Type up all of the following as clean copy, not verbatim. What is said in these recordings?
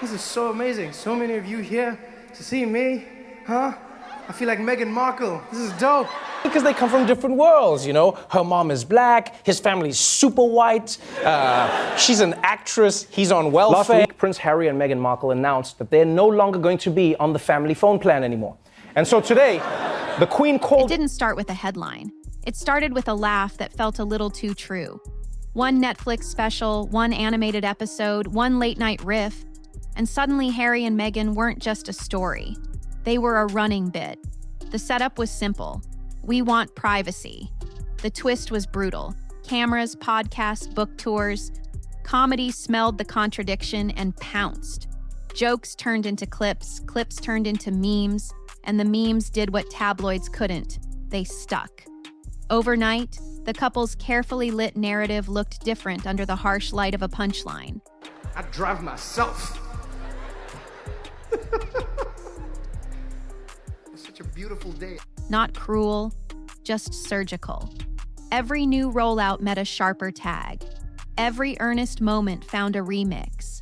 This is so amazing. So many of you here to see me, huh? I feel like Meghan Markle. This is dope. Because they come from different worlds, you know? Her mom is black, his family's super white, she's an actress, he's on welfare. Last week, Prince Harry and Meghan Markle announced that they're no longer going to be on the family phone plan anymore. And so today, the Queen called... It didn't start with a headline. It started with a laugh that felt a little too true. One Netflix special, one animated episode, one late-night riff, and suddenly Harry and Meghan weren't just a story. They were a running bit. The setup was simple. We want privacy. The twist was brutal. Cameras, podcasts, book tours. Comedy smelled the contradiction and pounced. Jokes turned into clips, clips turned into memes, and the memes did what tabloids couldn't. They stuck. Overnight, the couple's carefully lit narrative looked different under the harsh light of a punchline. I drive myself. It's such a beautiful day. Not cruel, just surgical. Every new rollout met a sharper tag. Every earnest moment found a remix.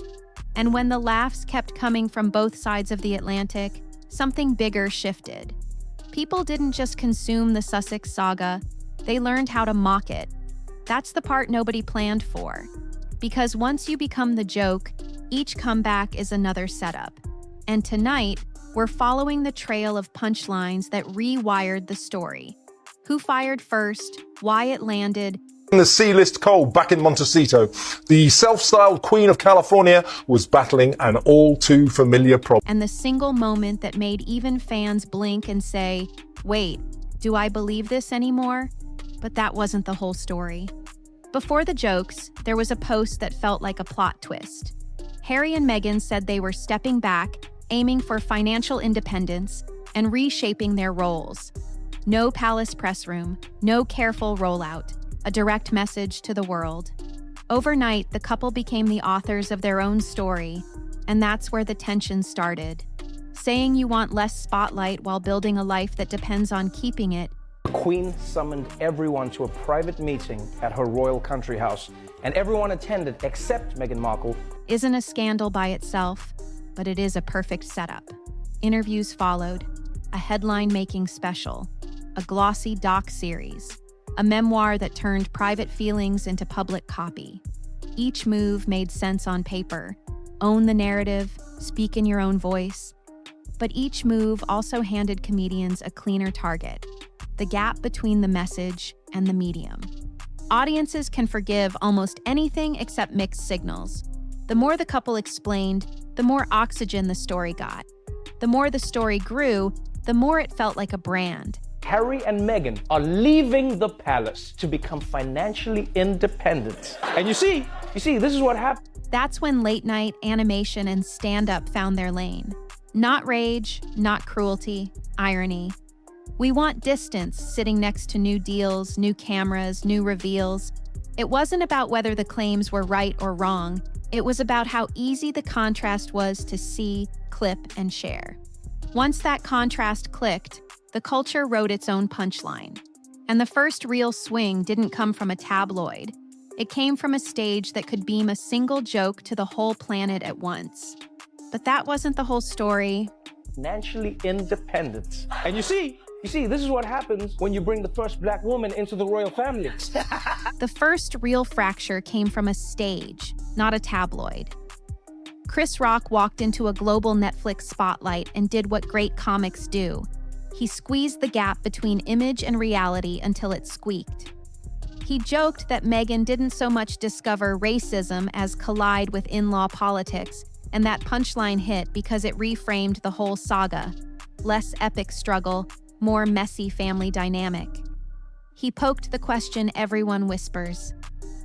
And when the laughs kept coming from both sides of the Atlantic, something bigger shifted. People didn't just consume the Sussex saga, they learned how to mock it. That's the part nobody planned for. Because once you become the joke, each comeback is another setup. And tonight, we're following the trail of punchlines that rewired the story. Who fired first, why it landed. In the C-list coal back in Montecito, the self-styled Queen of California was battling an all-too-familiar problem. And the single moment that made even fans blink and say, wait, do I believe this anymore? But that wasn't the whole story. Before the jokes, there was a post that felt like a plot twist. Harry and Meghan said they were stepping back, aiming for financial independence, and reshaping their roles. No palace press room, no careful rollout, a direct message to the world. Overnight, the couple became the authors of their own story, and that's where the tension started. Saying you want less spotlight while building a life that depends on keeping it. The Queen summoned everyone to a private meeting at her royal country house, and everyone attended except Meghan Markle. Isn't a scandal by itself, but it is a perfect setup. Interviews followed, a headline-making special, a glossy doc-series, a memoir that turned private feelings into public copy. Each move made sense on paper. Own the narrative, speak in your own voice. But each move also handed comedians a cleaner target, the gap between the message and the medium. Audiences can forgive almost anything except mixed signals. The more the couple explained, the more oxygen the story got. The more the story grew, the more it felt like a brand. Harry and Meghan are leaving the palace to become financially independent. And you see, this is what happened. That's when late night animation and stand-up found their lane. Not rage, not cruelty, irony. We want distance sitting next to new deals, new cameras, new reveals. It wasn't about whether the claims were right or wrong. It was about how easy the contrast was to see, clip, and share. Once that contrast clicked, the culture wrote its own punchline. And the first real swing didn't come from a tabloid. It came from a stage that could beam a single joke to the whole planet at once. But that wasn't the whole story. Financially independent. And you see, this is what happens when you bring the first black woman into the royal family. The first real fracture came from a stage, not a tabloid. Chris Rock walked into a global Netflix spotlight and did what great comics do. He squeezed the gap between image and reality until it squeaked. He joked that Meghan didn't so much discover racism as collide with in-law politics, and that punchline hit because it reframed the whole saga. Less epic struggle, more messy family dynamic. He poked the question everyone whispers.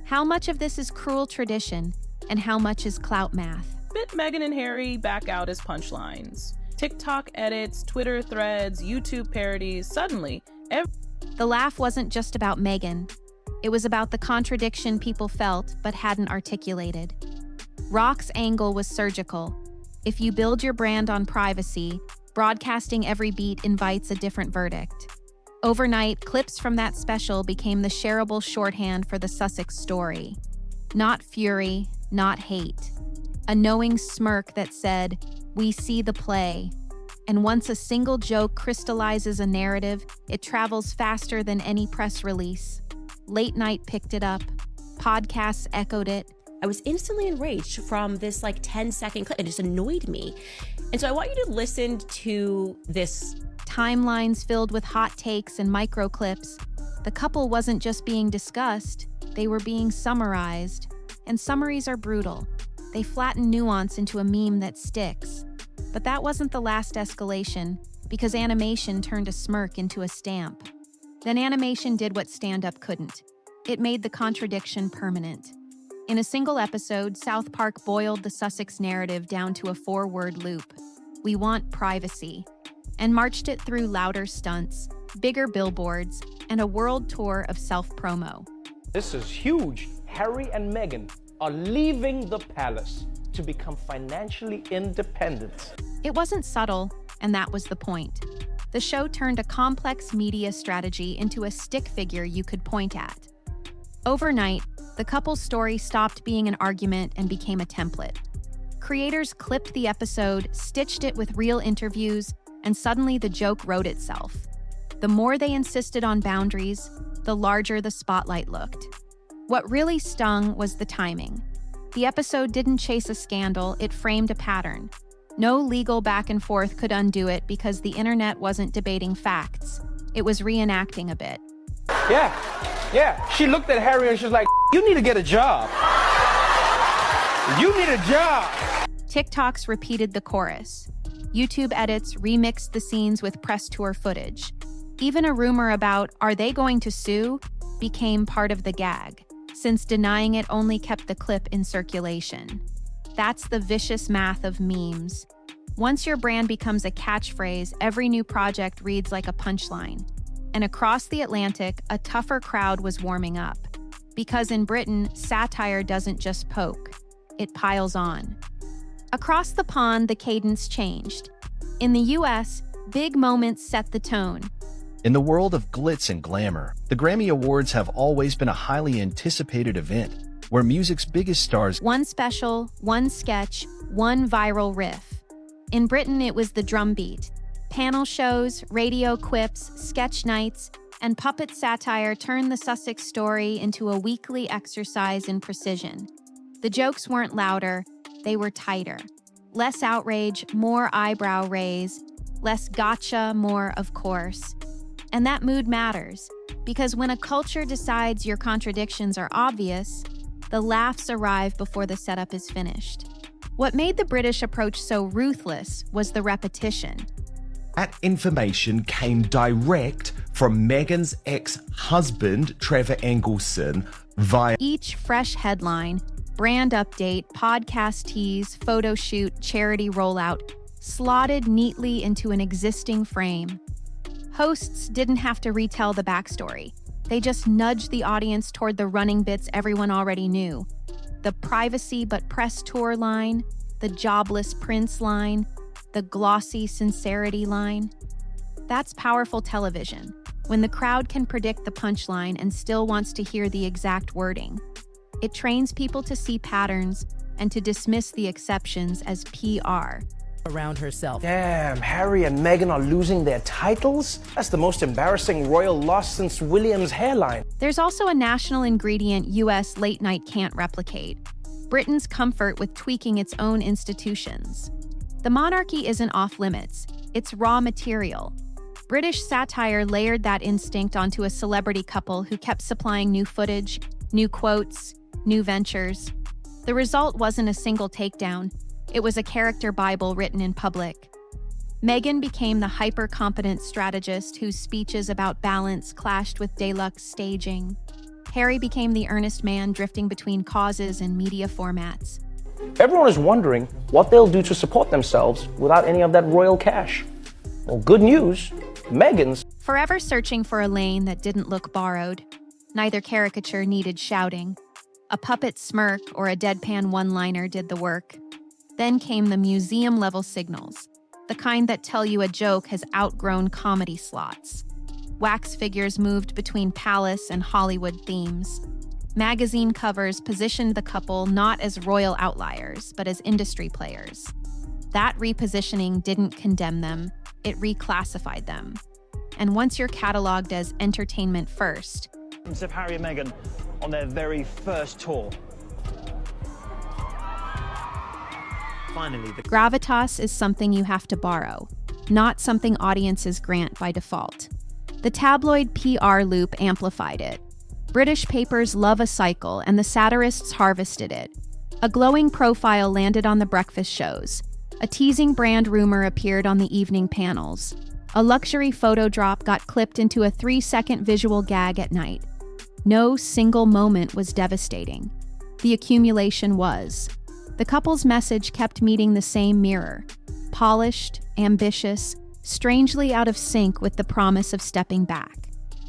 How much of this is cruel tradition, and how much is clout math? Spit Meghan and Harry back out as punchlines. TikTok edits, Twitter threads, YouTube parodies, suddenly, The laugh wasn't just about Meghan. It was about the contradiction people felt but hadn't articulated. Rock's angle was surgical. If you build your brand on privacy, broadcasting every beat invites a different verdict. Overnight, clips from that special became the shareable shorthand for the Sussex story. Not fury, not hate. a knowing smirk that said, "We see the play." And once a single joke crystallizes a narrative, it travels faster than any press release. Late night picked it up. Podcasts echoed it. I was instantly enraged from this 10-second clip. It just annoyed me. And so I want you to listen to this. Timelines filled with hot takes and micro clips. The couple wasn't just being discussed, they were being summarized. And summaries are brutal. They flatten nuance into a meme that sticks. But that wasn't the last escalation, because animation turned a smirk into a stamp. Then animation did what stand-up couldn't. It made the contradiction permanent. In a single episode, South Park boiled the Sussex narrative down to a 4-word loop. "We want privacy," and marched it through louder stunts, bigger billboards, and a world tour of self-promo. This is huge. Harry and Meghan are leaving the palace to become financially independent. It wasn't subtle, and that was the point. The show turned a complex media strategy into a stick figure you could point at. Overnight, the couple's story stopped being an argument and became a template. Creators clipped the episode, stitched it with real interviews, and suddenly the joke wrote itself. The more they insisted on boundaries, the larger the spotlight looked. What really stung was the timing. The episode didn't chase a scandal, it framed a pattern. No legal back and forth could undo it because the internet wasn't debating facts. It was reenacting a bit. Yeah. She looked at Harry and she was like, "You need to get a job. You need a job." TikToks repeated the chorus. YouTube edits remixed the scenes with press tour footage. Even a rumor about, "Are they going to sue?" became part of the gag, since denying it only kept the clip in circulation. That's the vicious math of memes. Once your brand becomes a catchphrase, every new project reads like a punchline. And across the Atlantic, a tougher crowd was warming up. Because in Britain, satire doesn't just poke, it piles on. Across the pond, the cadence changed. In the US, big moments set the tone. In the world of glitz and glamour, the Grammy Awards have always been a highly anticipated event where music's biggest stars. One special, one sketch, one viral riff. In Britain, it was the drum beat. Panel shows, radio quips, sketch nights, and puppet satire turned the Sussex story into a weekly exercise in precision. The jokes weren't louder, they were tighter. Less outrage, more eyebrow raise. Less gotcha, more of course. And that mood matters, because when a culture decides your contradictions are obvious, the laughs arrive before the setup is finished. What made the British approach so ruthless was the repetition. That information came direct from Meghan's ex-husband, Trevor via each fresh headline, brand update, podcast tease, photo shoot, charity rollout, slotted neatly into an existing frame. Hosts didn't have to retell the backstory. They just nudged the audience toward the running bits everyone already knew. The privacy but press tour line, the jobless prince line, the glossy sincerity line. That's powerful television, when the crowd can predict the punchline and still wants to hear the exact wording. It trains people to see patterns and to dismiss the exceptions as PR. Around herself. Damn, Harry and Meghan are losing their titles? That's the most embarrassing royal loss since William's hairline. There's also a national ingredient US late night can't replicate: Britain's comfort with tweaking its own institutions. The monarchy isn't off limits, it's raw material. British satire layered that instinct onto a celebrity couple who kept supplying new footage, new quotes, new ventures. The result wasn't a single takedown. It was a character Bible written in public. Meghan became the hyper-competent strategist whose speeches about balance clashed with deluxe staging. Harry became the earnest man drifting between causes and media formats. Everyone is wondering what they'll do to support themselves without any of that royal cash. Well, good news, Meghan's Forever searching for a lane that didn't look borrowed. Neither caricature needed shouting. A puppet smirk or a deadpan one-liner did the work. Then came the museum-level signals, the kind that tell you a joke has outgrown comedy slots. Wax figures moved between palace and Hollywood themes. Magazine covers positioned the couple not as royal outliers, but as industry players. That repositioning didn't condemn them, it reclassified them. And once you're cataloged as entertainment first, of Harry and Meghan on their very first tour. Finally, the gravitas is something you have to borrow, not something audiences grant by default. The tabloid PR loop amplified it. British papers love a cycle, and the satirists harvested it. A glowing profile landed on the breakfast shows. A teasing brand rumor appeared on the evening panels. A luxury photo drop got clipped into a 3-second visual gag at night. No single moment was devastating. The accumulation was. The couple's message kept meeting the same mirror. Polished, ambitious, strangely out of sync with the promise of stepping back.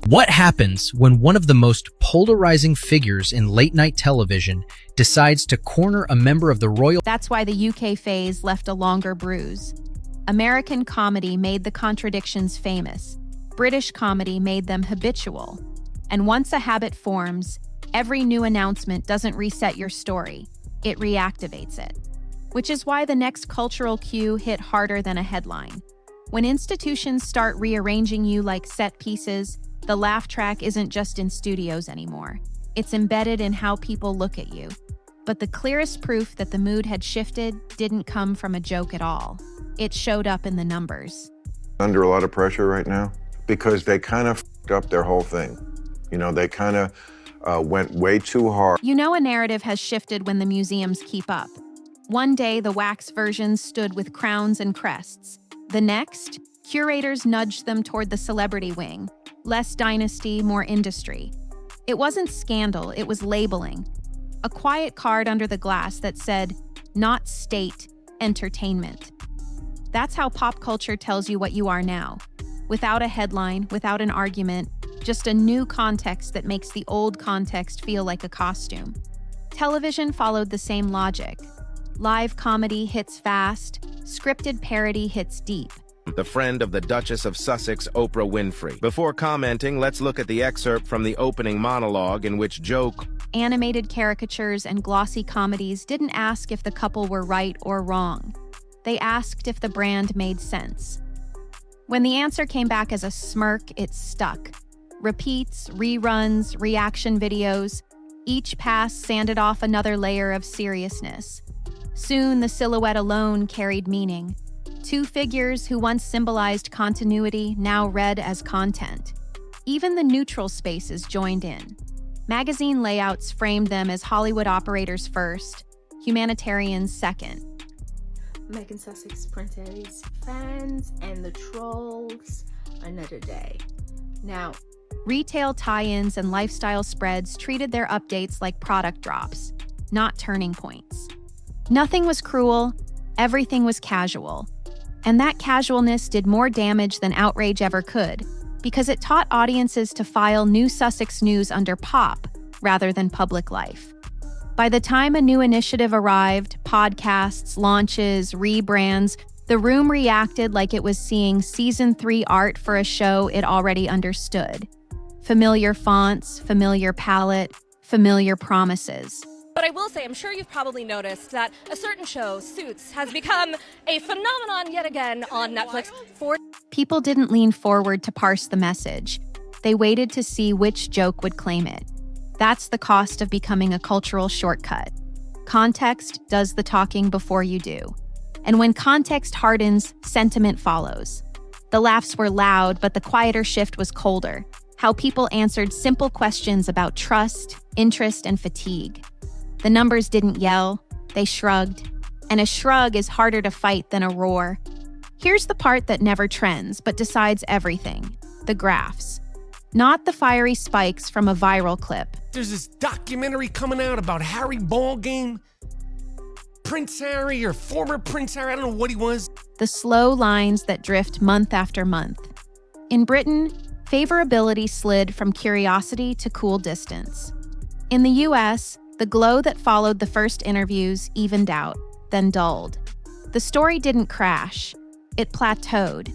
What happens when one of the most polarizing figures in late-night television decides to corner a member of the royal... That's why the UK phase left a longer bruise. American comedy made the contradictions famous. British comedy made them habitual. And once a habit forms, every new announcement doesn't reset your story. It reactivates it. Which is why the next cultural cue hit harder than a headline. When institutions start rearranging you like set pieces, the laugh track isn't just in studios anymore. It's embedded in how people look at you. But the clearest proof that the mood had shifted didn't come from a joke at all. It showed up in the numbers. Under a lot of pressure right now because they kind of f***ed up their whole thing. You know, they kind of went way too hard. You know a narrative has shifted when the museums keep up. One day, the wax versions stood with crowns and crests. The next, curators nudged them toward the celebrity wing. Less dynasty, more industry. It wasn't scandal, it was labeling. A quiet card under the glass that said, not state, entertainment. That's how pop culture tells you what you are now. Without a headline, without an argument, just a new context that makes the old context feel like a costume. Television followed the same logic. Live comedy hits fast, scripted parody hits deep. The friend of the Duchess of Sussex, Oprah Winfrey. Before commenting, let's look at the excerpt from the opening monologue in which joke. Animated caricatures and glossy comedies didn't ask if the couple were right or wrong. They asked if the brand made sense. When the answer came back as a smirk, it stuck. Repeats, reruns, reaction videos, each pass sanded off another layer of seriousness. Soon, the silhouette alone carried meaning. Two figures who once symbolized continuity now read as content. Even the neutral spaces joined in. Magazine layouts framed them as Hollywood operators first, humanitarians second. Meghan Sussex, Prince Harry's fans and the trolls, another day. Now, retail tie-ins and lifestyle spreads treated their updates like product drops, not turning points. Nothing was cruel, everything was casual. And that casualness did more damage than outrage ever could, because it taught audiences to file new Sussex news under pop rather than public life. By the time a new initiative arrived, podcasts, launches, rebrands, the room reacted like it was seeing season 3 art for a show it already understood. Familiar fonts, familiar palette, familiar promises. But I will say, I'm sure you've probably noticed that a certain show, Suits, has become a phenomenon yet again on Netflix. People didn't lean forward to parse the message. They waited to see which joke would claim it. That's the cost of becoming a cultural shortcut. Context does the talking before you do. And when context hardens, sentiment follows. The laughs were loud, but the quieter shift was colder. How people answered simple questions about trust, interest, and fatigue. The numbers didn't yell, they shrugged. And a shrug is harder to fight than a roar. Here's the part that never trends, but decides everything. The graphs. Not the fiery spikes from a viral clip. There's this documentary coming out about Harry Ballgame. Prince Harry or former Prince Harry, I don't know what he was. The slow lines that drift month after month. In Britain, favorability slid from curiosity to cool distance. In the US, the glow that followed the first interviews evened out, then dulled. The story didn't crash. It plateaued.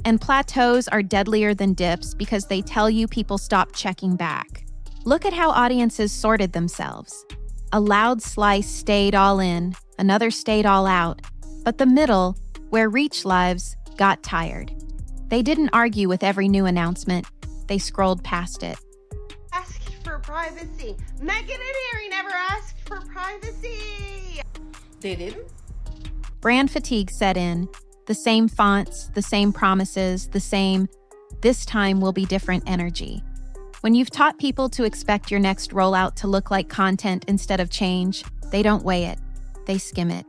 And plateaus are deadlier than dips because they tell you people stop checking back. Look at how audiences sorted themselves. A loud slice stayed all in, another stayed all out, but the middle, where reach lives, got tired. They didn't argue with every new announcement. They scrolled past it. Asked for privacy. Meghan and Harry never asked for privacy. They didn't? Brand fatigue set in. The same fonts, the same promises, the same, this time will be different energy. When you've taught people to expect your next rollout to look like content instead of change, they don't weigh it. They skim it.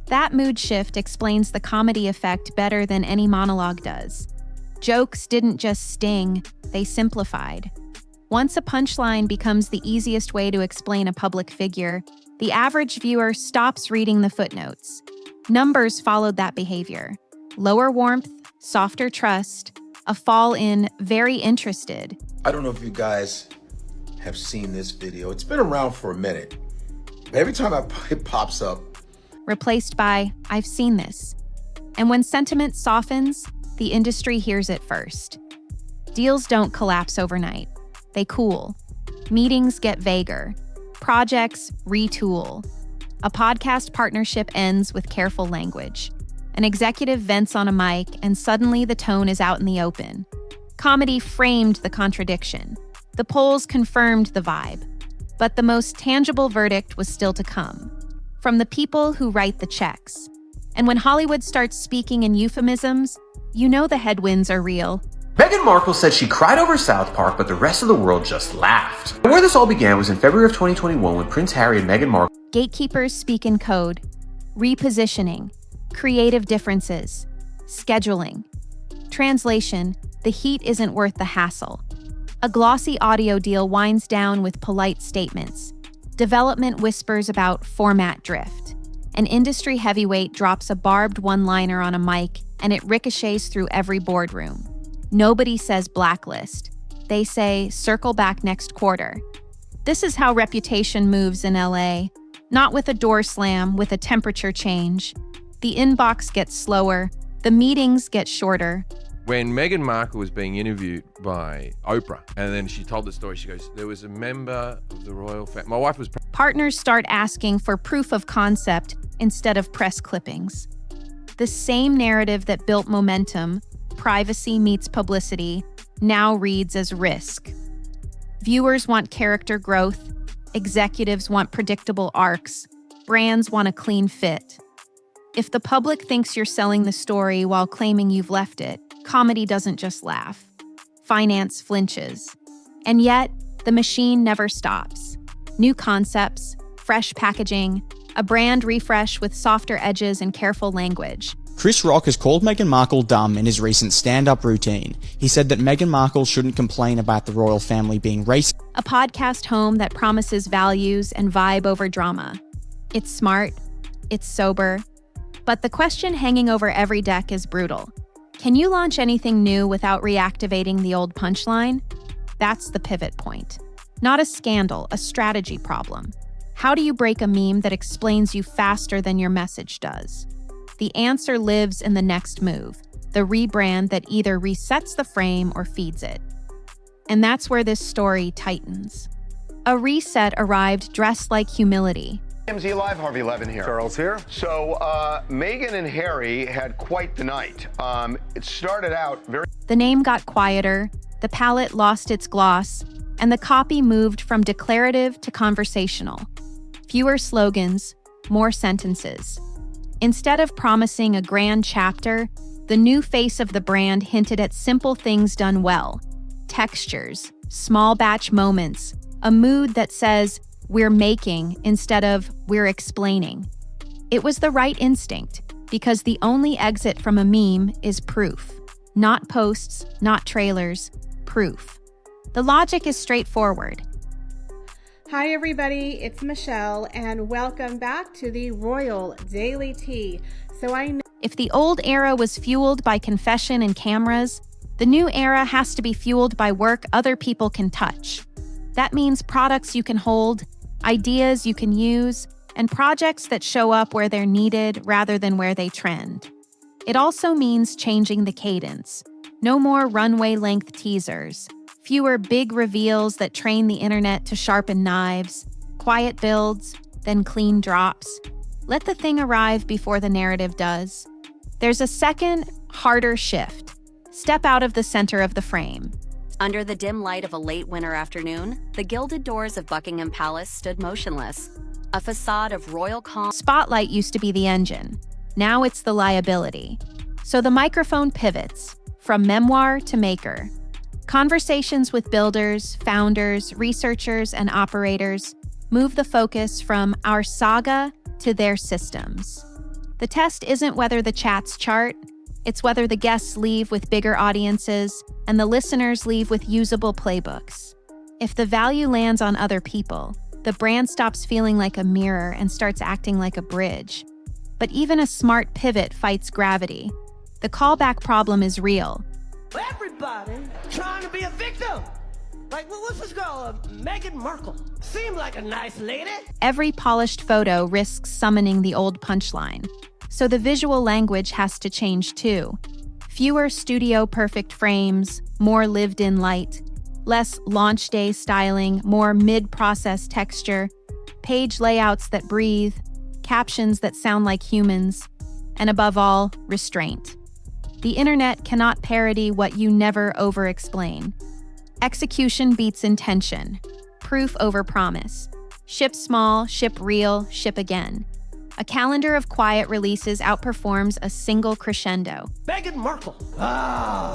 That mood shift explains the comedy effect better than any monologue does. Jokes didn't just sting, they simplified. Once a punchline becomes the easiest way to explain a public figure, the average viewer stops reading the footnotes. Numbers followed that behavior. Lower warmth, softer trust, a fall in very interested. I don't know if you guys have seen this video. It's been around for a minute. Every time it pops up, Replaced by, I've seen this. And when sentiment softens, the industry hears it first. Deals don't collapse overnight. They cool. Meetings get vaguer. Projects retool. A podcast partnership ends with careful language. An executive vents on a mic, and suddenly the tone is out in the open. Comedy framed the contradiction. The polls confirmed the vibe. But the most tangible verdict was still to come. From the people who write the checks. And when Hollywood starts speaking in euphemisms, you know the headwinds are real. Meghan Markle said she cried over South Park, but the rest of the world just laughed. Where this all began was in February of 2021 when Prince Harry and Meghan Markle... Gatekeepers speak in code. Repositioning. Creative differences. Scheduling. Translation, the heat isn't worth the hassle. A glossy audio deal winds down with polite statements. Development whispers about format drift. An industry heavyweight drops a barbed one-liner on a mic, and it ricochets through every boardroom. Nobody says blacklist. They say circle back next quarter. This is how reputation moves in LA. Not with a door slam, with a temperature change. The inbox gets slower. The meetings get shorter. When Meghan Markle was being interviewed by Oprah, and then she told the story, she goes, there was a member of the royal family. My wife was... Partners start asking for proof of concept instead of press clippings. The same narrative that built momentum, privacy meets publicity, now reads as risk. Viewers want character growth. Executives want predictable arcs. Brands want a clean fit. If the public thinks you're selling the story while claiming you've left it, comedy doesn't just laugh. Finance flinches. And yet, the machine never stops. New concepts, fresh packaging, a brand refresh with softer edges and careful language. Chris Rock has called Meghan Markle dumb in his recent stand-up routine. He said that Meghan Markle shouldn't complain about the royal family being racist. A podcast home that promises values and vibe over drama. It's smart, it's sober, but the question hanging over every deck is brutal. Can you launch anything new without reactivating the old punchline? That's the pivot point. Not a scandal, a strategy problem. How do you break a meme that explains you faster than your message does? The answer lives in the next move, the rebrand that either resets the frame or feeds it. And that's where this story tightens. A reset arrived dressed like humility. TMZ Live, Harvey Levin here. Charles here. So, Meghan and Harry had quite the night. It started out very... The name got quieter, the palette lost its gloss, and the copy moved from declarative to conversational. Fewer slogans, more sentences. Instead of promising a grand chapter, the new face of the brand hinted at simple things done well. Textures, small batch moments, a mood that says, we're making instead of we're explaining. It was the right instinct, because the only exit from a meme is proof. Not posts, not trailers, proof. The logic is straightforward. Hi everybody, it's Michelle, and welcome back to the Royal Daily Tea. If the old era was fueled by confession and cameras, the new era has to be fueled by work other people can touch. That means products you can hold, ideas you can use, and projects that show up where they're needed rather than where they trend. It also means changing the cadence. No more runway-length teasers. Fewer big reveals that train the internet to sharpen knives, quiet builds, then clean drops. Let the thing arrive before the narrative does. There's a second, harder shift. Step out of the center of the frame. Under the dim light of a late winter afternoon, the gilded doors of Buckingham Palace stood motionless, a facade of royal calm. Spotlight used to be the engine. Now it's the liability. So the microphone pivots, from memoir to maker. Conversations with builders, founders, researchers, and operators move the focus from our saga to their systems. The test isn't whether the chats chart, it's whether the guests leave with bigger audiences and the listeners leave with usable playbooks. If the value lands on other people, the brand stops feeling like a mirror and starts acting like a bridge. But even a smart pivot fights gravity. The callback problem is real. Everybody trying to be a victim. Like, what's this girl, Meghan Markle? Seemed like a nice lady. Every polished photo risks summoning the old punchline. So the visual language has to change too. Fewer studio-perfect frames, more lived-in light. Less launch day styling, more mid-process texture. Page layouts that breathe. Captions that sound like humans. And above all, restraint. The internet cannot parody what you never over-explain. Execution beats intention. Proof over promise. Ship small, ship real, ship again. A calendar of quiet releases outperforms a single crescendo. Meghan Markle.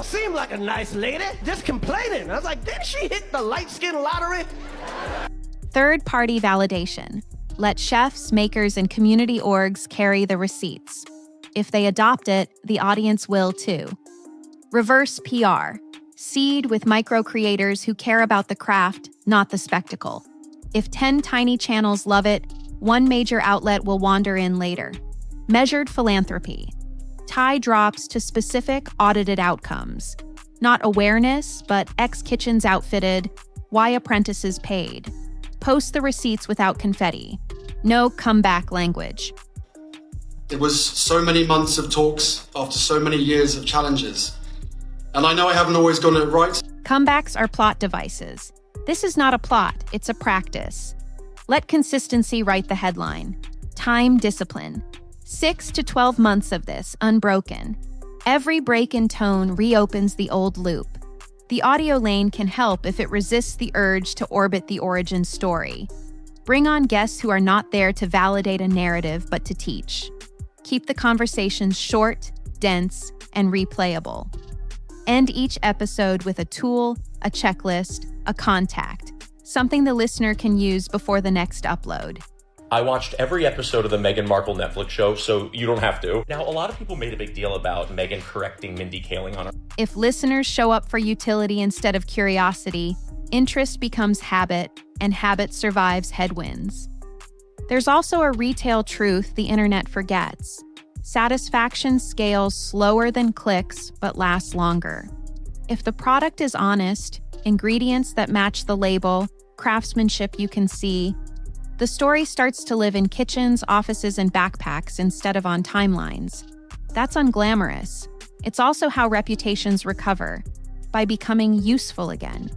Seemed like a nice lady. Just complaining. I was like, didn't she hit the light skin lottery? Third-party validation. Let chefs, makers, and community orgs carry the receipts. If they adopt it, the audience will too. Reverse PR. Seed with micro-creators who care about the craft, not the spectacle. If 10 tiny channels love it, one major outlet will wander in later. Measured philanthropy. Tie drops to specific audited outcomes. Not awareness, but X kitchens outfitted, Y apprentices paid. Post the receipts without confetti. No comeback language. It was so many months of talks after so many years of challenges. And I know I haven't always gotten it right. Comebacks are plot devices. This is not a plot, it's a practice. Let consistency write the headline. Time discipline. 6 to 12 months of this, unbroken. Every break in tone reopens the old loop. The audio lane can help if it resists the urge to orbit the origin story. Bring on guests who are not there to validate a narrative, but to teach. Keep the conversations short, dense, and replayable. End each episode with a tool, a checklist, a contact, something the listener can use before the next upload. I watched every episode of the Meghan Markle Netflix show, so you don't have to. Now, a lot of people made a big deal about Meghan correcting Mindy Kaling on her. If listeners show up for utility instead of curiosity, interest becomes habit, and habit survives headwinds. There's also a retail truth the internet forgets. Satisfaction scales slower than clicks, but lasts longer. If the product is honest, ingredients that match the label, craftsmanship you can see, the story starts to live in kitchens, offices, and backpacks instead of on timelines. That's unglamorous. It's also how reputations recover, by becoming useful again.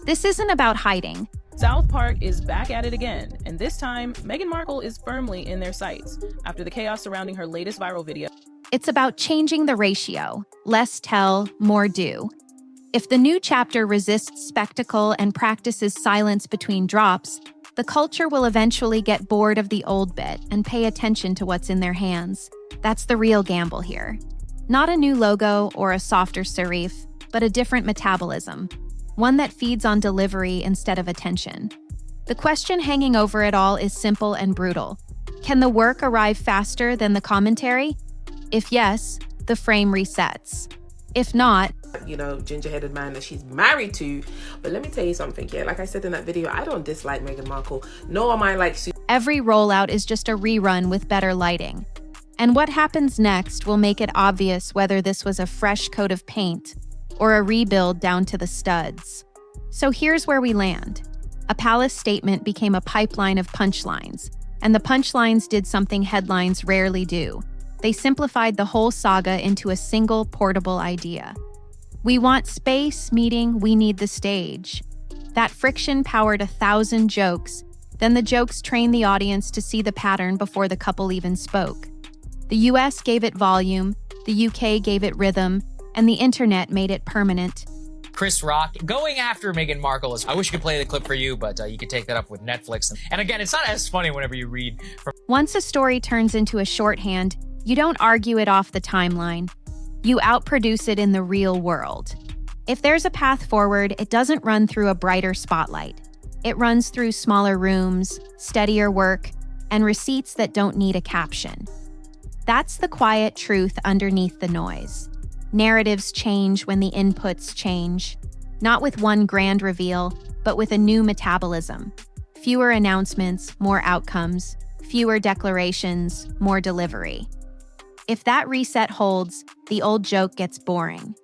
This isn't about hiding. South Park is back at it again, and this time, Meghan Markle is firmly in their sights after the chaos surrounding her latest viral video. It's about changing the ratio. Less tell, more do. If the new chapter resists spectacle and practices silence between drops, the culture will eventually get bored of the old bit and pay attention to what's in their hands. That's the real gamble here. Not a new logo or a softer serif, but a different metabolism. One that feeds on delivery instead of attention. The question hanging over it all is simple and brutal. Can the work arrive faster than the commentary? If yes, the frame resets. If not, ginger-headed man that she's married to. But let me tell you something, like I said in that video, I don't dislike Meghan Markle, nor am I like every rollout is just a rerun with better lighting. And what happens next will make it obvious whether this was a fresh coat of paint or a rebuild down to the studs. So here's where we land. A palace statement became a pipeline of punchlines, and the punchlines did something headlines rarely do. They simplified the whole saga into a single portable idea. We want space, meaning we need the stage. That friction powered 1,000 jokes. Then the jokes trained the audience to see the pattern before the couple even spoke. The US gave it volume, the UK gave it rhythm, and the internet made it permanent. Chris Rock going after Meghan Markle. I wish I could play the clip for you, but you could take that up with Netflix. And again, it's not as funny whenever you read from... Once a story turns into a shorthand, you don't argue it off the timeline. You outproduce it in the real world. If there's a path forward, it doesn't run through a brighter spotlight. It runs through smaller rooms, steadier work, and receipts that don't need a caption. That's the quiet truth underneath the noise. Narratives change when the inputs change. Not with one grand reveal, but with a new metabolism. Fewer announcements, more outcomes. Fewer declarations, more delivery. If that reset holds, the old joke gets boring.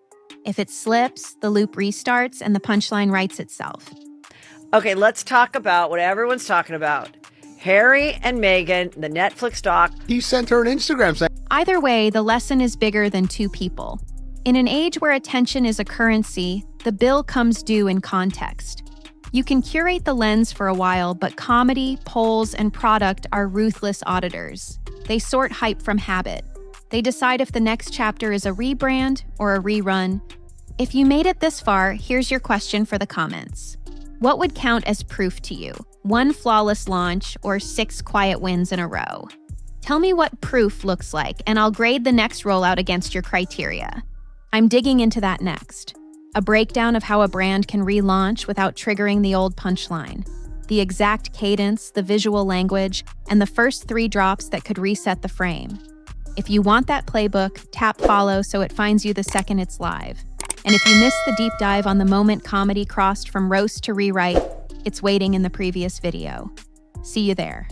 If it slips, the loop restarts and the punchline writes itself. Okay, let's talk about what everyone's talking about. Harry and Meghan, the Netflix doc. He sent her an Instagram saying... Either way, the lesson is bigger than two people. In an age where attention is a currency, the bill comes due in context. You can curate the lens for a while, but comedy, polls, and product are ruthless auditors. They sort hype from habit. They decide if the next chapter is a rebrand or a rerun. If you made it this far, here's your question for the comments. What would count as proof to you? 1 flawless launch or 6 quiet wins in a row? Tell me what proof looks like, and I'll grade the next rollout against your criteria. I'm digging into that next. A breakdown of how a brand can relaunch without triggering the old punchline. The exact cadence, the visual language, and the first 3 drops that could reset the frame. If you want that playbook, tap follow so it finds you the second it's live. And if you missed the deep dive on the moment comedy crossed from roast to rewrite, it's waiting in the previous video. See you there.